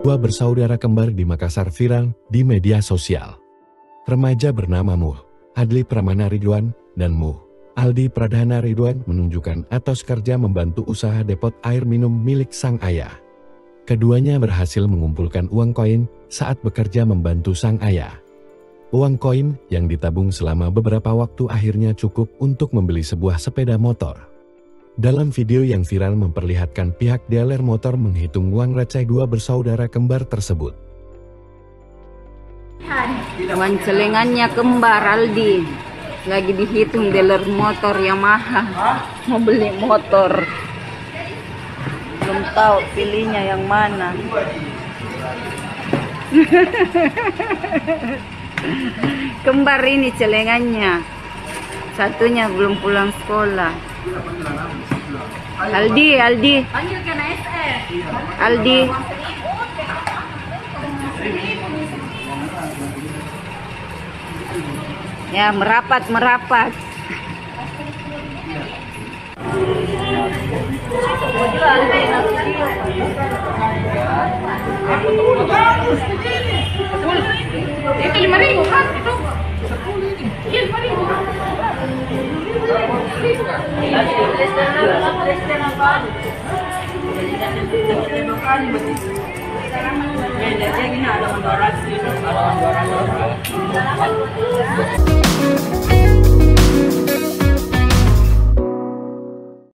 Dua bersaudara kembar di Makassar viral di media sosial. Remaja bernama Muh Adli Pramana Ridwan dan Muh Aldi Pradana Ridwan menunjukkan etos kerja membantu usaha depot air minum milik sang ayah. Keduanya berhasil mengumpulkan uang koin saat bekerja membantu sang ayah. Uang koin yang ditabung selama beberapa waktu akhirnya cukup untuk membeli sebuah sepeda motor. Dalam video yang viral memperlihatkan pihak dealer motor menghitung uang receh dua bersaudara kembar tersebut. Uang celengannya kembar Aldi lagi dihitung dealer motor Yamaha, mau beli motor, belum tahu pilihnya yang mana. Kembar ini celengannya, satunya belum pulang sekolah. Aldi ya, merapat. Itu 5.000 kan? Itu 5.000.